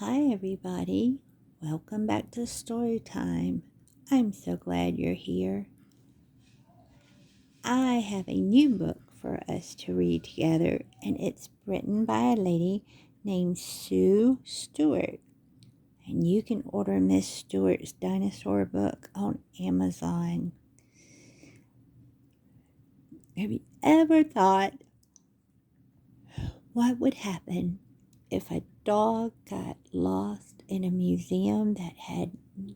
Hi, everybody. Welcome back to Story Time. I'm so glad you're here. I have a new book for us to read together, and it's written by a lady named Sue Stewart. And you can order Miss Stewart's dinosaur book on Amazon. Have you ever thought what would happen if a dog got lost in a museum that had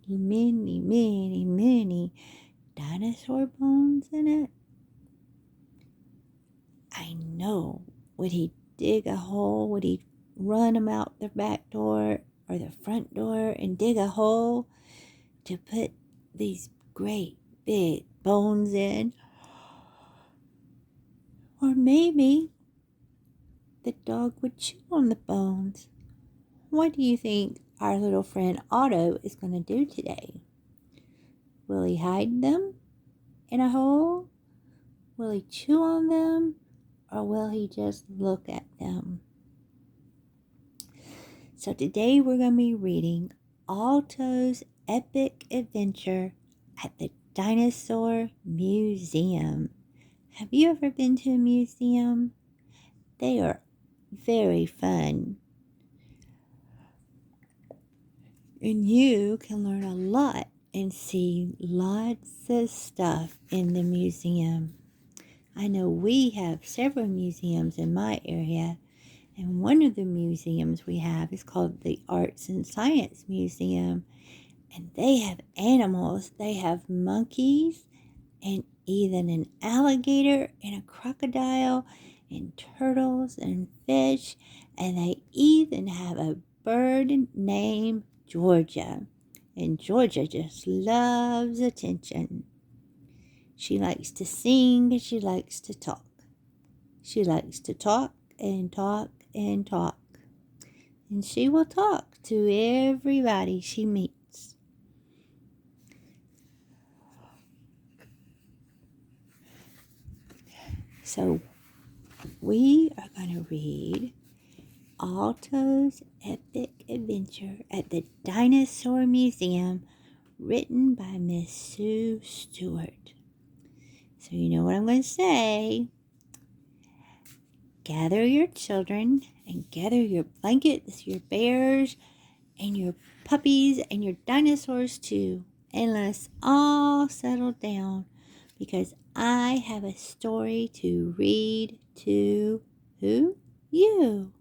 many dinosaur bones in it? I know. Would he dig a hole? Would he run them out the back door or the front door and dig a hole to put these great big bones in? Or maybe the dog would chew on the bones. What do you think our little friend Otto is going to do today? Will he hide them in a hole? Will he chew on them? Or will he just look at them? So today we're going to be reading Otto's Epic Adventure at the Dinosaur Museum. Have you ever been to a museum? They are very fun. And you can learn a lot and see lots of stuff in the museum. I know we have several museums in my area, and one of the museums we have is called the Arts and Science Museum, and they have animals. They have monkeys and even an alligator and a crocodile and turtles and fish, and they even have a bird named Georgia. And Georgia just loves attention. She likes to sing and she likes to talk. She likes to talk and talk and talk. And she will talk to everybody she meets. So we are going to read Otto's Epic Adventure at the Dinosaur Museum, written by Miss Sue Stewart. So you know what I'm going to say. Gather your children and gather your blankets, your bears, and your puppies and your dinosaurs too. And let's all settle down because I have a story to read to who? You.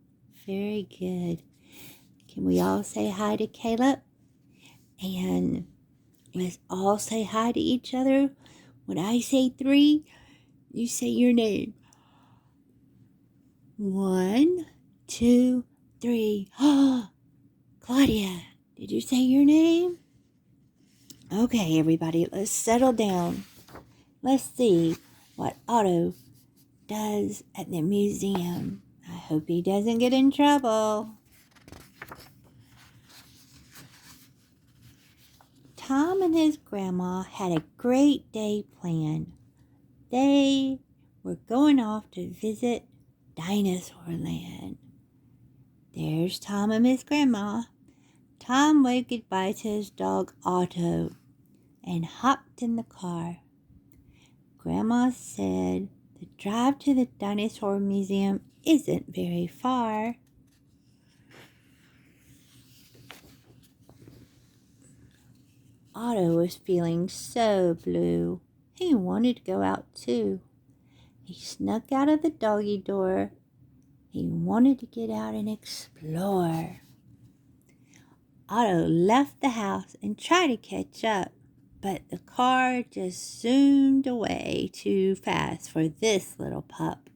Very good. Can we all say hi to Caleb? And let's all say hi to each other. When I say 3, you say your name. 1, 2, 3. Claudia, did you say your name? Okay, everybody, let's settle down. Let's see what Otto does at the museum. I hope he doesn't get in trouble. Tom and his grandma had a great day planned. They were going off to visit Dinosaur Land. There's Tom and his grandma. Tom waved goodbye to his dog Otto and hopped in the car. Grandma said the drive to the Dinosaur Museum isn't very far. Otto was feeling so blue. He wanted to go out too. He snuck out of the doggy door. He wanted to get out and explore. Otto left the house and tried to catch up, but the car just zoomed away too fast for this little pup.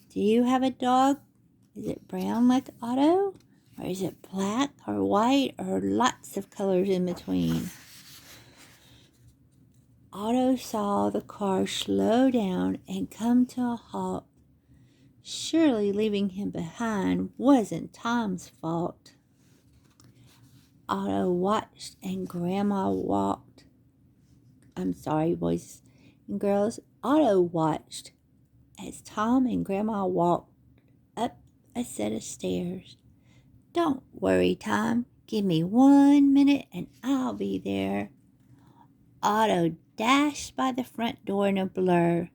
Do you have a dog? Is it brown like Otto? Or is it black or white or lots of colors in between? Otto saw the car slow down and come to a halt. Surely leaving him behind wasn't Tom's fault. Otto watched and Grandma walked. I'm sorry, boys and girls. Otto watched as Tom and Grandma walked up a set of stairs. Don't worry, Tom. Give me 1 minute and I'll be there. Otto dashed by the front door in a blur.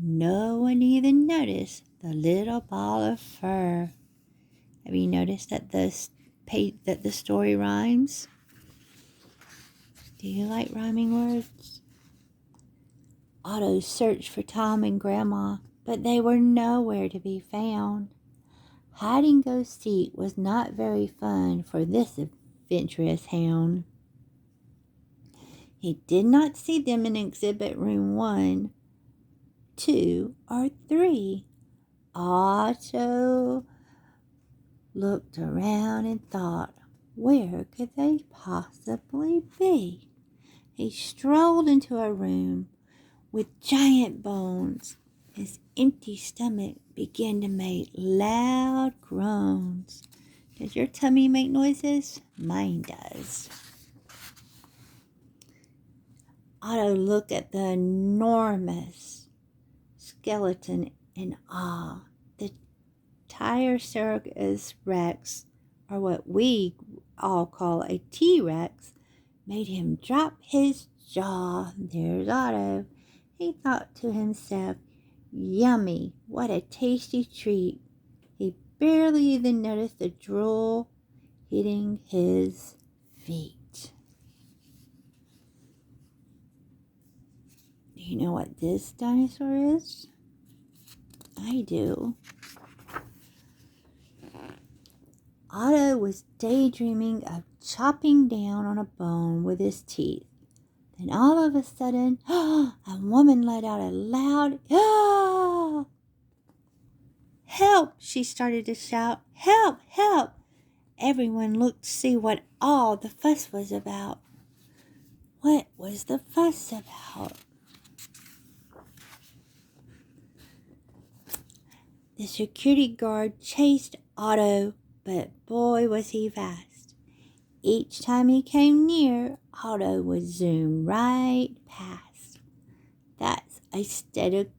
No one even noticed the little ball of fur. Have you noticed that the story rhymes? Do you like rhyming words? Otto searched for Tom and Grandma, but they were nowhere to be found. Hide and go seek was not very fun for this adventurous hound. He did not see them in exhibit room 1, 2, or 3. Otto looked around and thought, where could they possibly be? He strolled into a room with giant bones. His empty stomach began to make loud groans. Does your tummy make noises? Mine does. Otto looked at the enormous skeleton in awe. The Tyrannosaurus Rex, or what we all call a T-Rex, made him drop his jaw. There's Otto. He thought to himself, yummy, what a tasty treat. He barely even noticed the drool hitting his feet. Do you know what this dinosaur is? I do. Otto was daydreaming of chopping down on a bone with his teeth. Then all of a sudden, a woman let out a loud, ah! Help, she started to shout. Help, help. Everyone looked to see what all the fuss was about. What was the fuss about? The security guard chased Otto, but boy was he fast. Each time he came near, Otto would zoom right past. That's a Stegosaurus.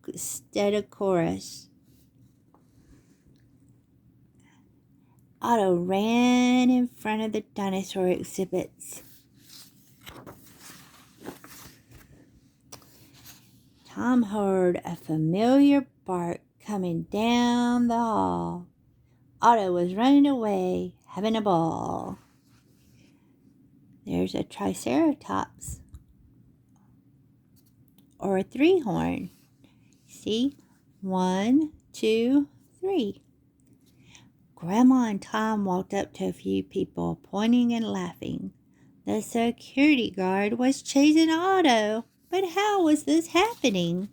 Otto ran in front of the dinosaur exhibits. Tom heard a familiar bark coming down the hall. Otto was running away, having a ball. There's a Triceratops, or a 3-horn. See? 1, 2, 3. Grandma and Tom walked up to a few people, pointing and laughing. The security guard was chasing Otto. But how was this happening?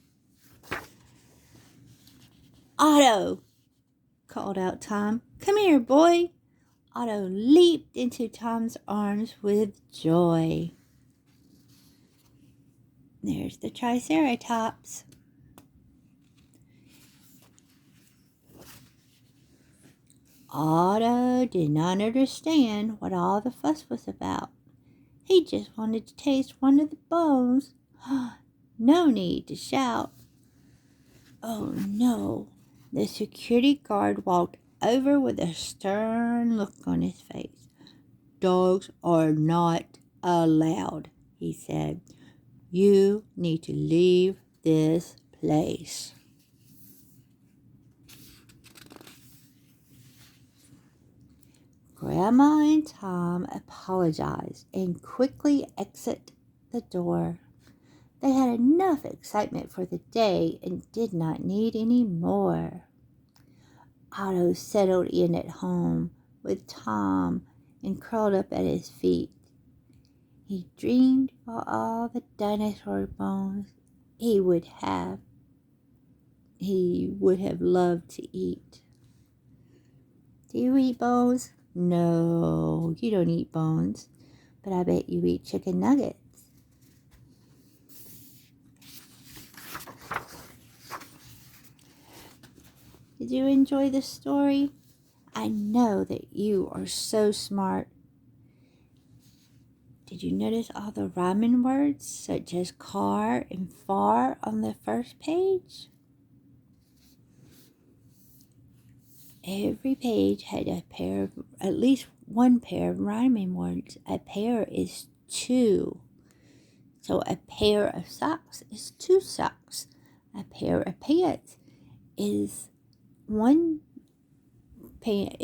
Otto, called out Tom. Come here, boy. Otto leaped into Tom's arms with joy. There's the Triceratops. Otto did not understand what all the fuss was about. He just wanted to taste one of the bones. No need to shout. Oh no. The security guard walked over with a stern look on his face. Dogs are not allowed, he said. You need to leave this place. Grandma and Tom apologized and quickly exited the door. They had enough excitement for the day and did not need any more. Otto settled in at home with Tom and curled up at his feet. He dreamed of all the dinosaur bones he would have loved to eat. Do you eat bones? No, you don't eat bones, but I bet you eat chicken nuggets. Did you enjoy the story? I know that you are so smart. Did you notice all the rhyming words such as car and far on the first page? Every page had at least one pair of rhyming words. A pair is two. So a pair of socks is two socks. A pair of pants is one pant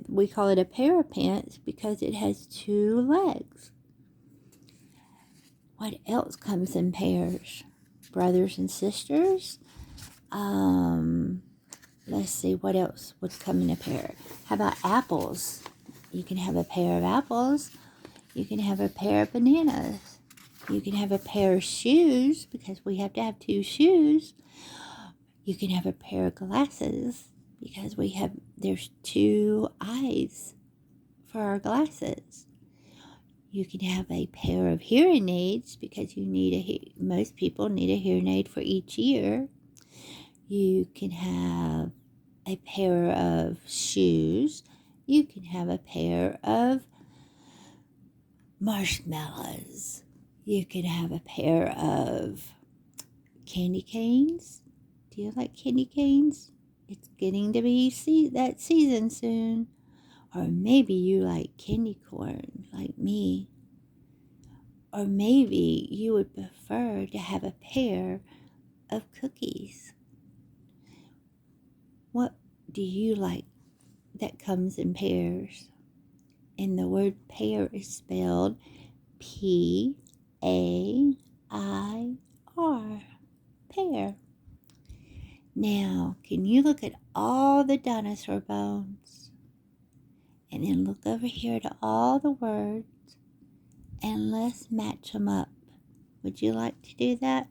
we call it a pair of pants because it has two legs. What else comes in pairs? Brothers and sisters. Let's see, what else would come in a pair? How about apples? You can have a pair of apples. You can have a pair of bananas. You can have a pair of shoes because we have to have two shoes. You can have a pair of glasses because there's two eyes for our glasses. You can have a pair of hearing aids because most people need a hearing aid for each ear. You can have a pair of shoes. You can have a pair of marshmallows. You can have a pair of candy canes. Do you like candy canes? It's getting to be that season soon. Or maybe you like candy corn like me. Or maybe you would prefer to have a pair of cookies. What do you like that comes in pairs? And the word pair is spelled P-A-I-R. Pair. Now, can you look at all the dinosaur bones? And then look over here to all the words. And let's match them up. Would you like to do that?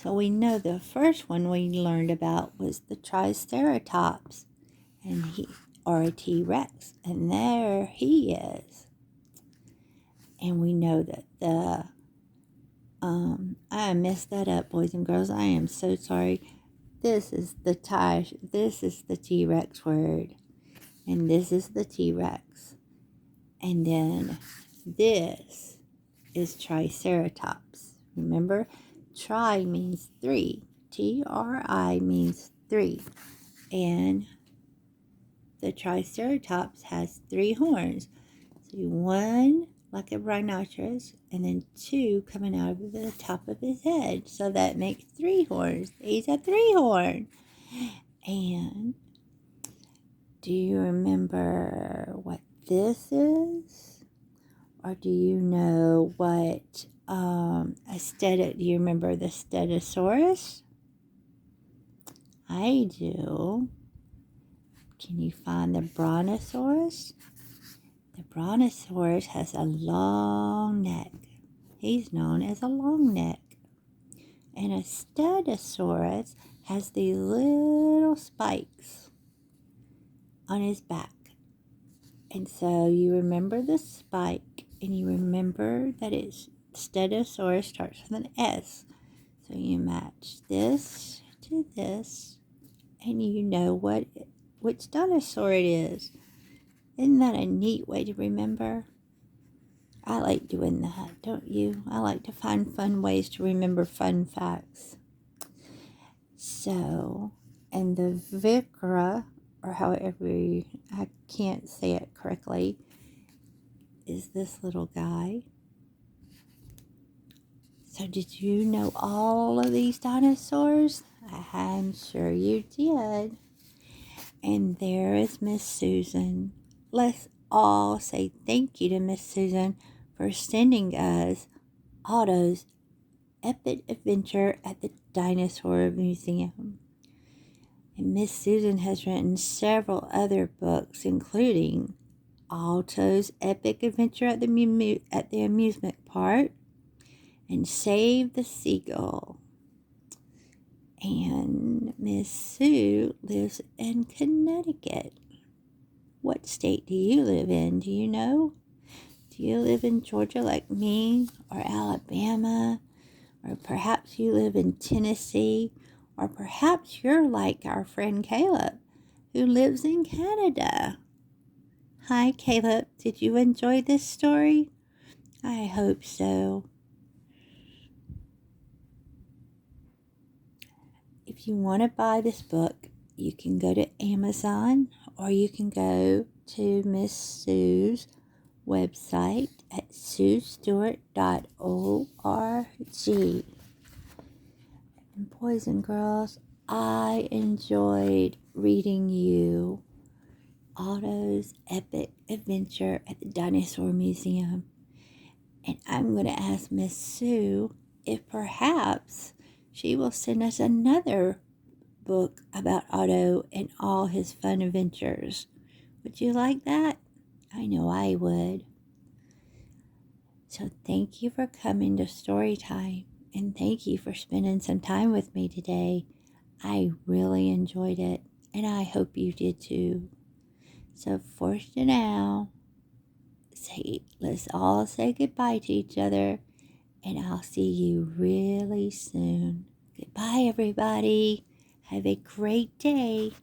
So we know the first one we learned about was the Triceratops, or a T-Rex, and there he is. And we know that I messed that up, boys and girls. I am so sorry. This is the T-Rex word, and this is the T-Rex, and then this is Triceratops. Remember? Tri means three. T-R-I means three. And the Triceratops has three horns. So one like a rhinoceros, and then two coming out of the top of his head. So that makes three horns. He's a three-horn. And do you remember what this is? Or do you know what do you remember the Stegosaurus? I do. Can you find the Brontosaurus? The Brontosaurus has a long neck. He's known as a long neck. And a Stegosaurus has these little spikes on his back. And so you remember the spike, and you remember that Stegosaurus starts with an S. So you match this to this, and you know which dinosaur it is. Isn't that a neat way to remember? I like doing that, don't you? I like to find fun ways to remember fun facts. So, and the Vicra, or however I can't say it correctly, is this little guy. So did you know all of these dinosaurs? I'm sure you did. And there is Miss Susan. Let's all say thank you to Miss Susan for sending us Otto's epic adventure at the Dinosaur Museum. And Miss Susan has written several other books, including Otto's epic adventure at the amusement park, and Save the Seagull. And Miss Sue lives in Connecticut. What state do you live in? Do you know? Do you live in Georgia like me, or Alabama, or perhaps you live in Tennessee, or perhaps you're like our friend Caleb, who lives in Canada? Hi, Caleb. Did you enjoy this story? I hope so. if you want to buy this book, you can go to Amazon or you can go to Miss Sue's website at suestewart.org. And boys and girls, I enjoyed reading you Otto's epic adventure at the Dinosaur Museum. And I'm going to ask Miss Sue if perhaps she will send us another book about Otto and all his fun adventures. Would you like that? I know I would. So thank you for coming to story time, and thank you for spending some time with me today. I really enjoyed it, and I hope you did too. So for now, let's all say goodbye to each other, and I'll see you really soon. Goodbye, everybody. Have a great day.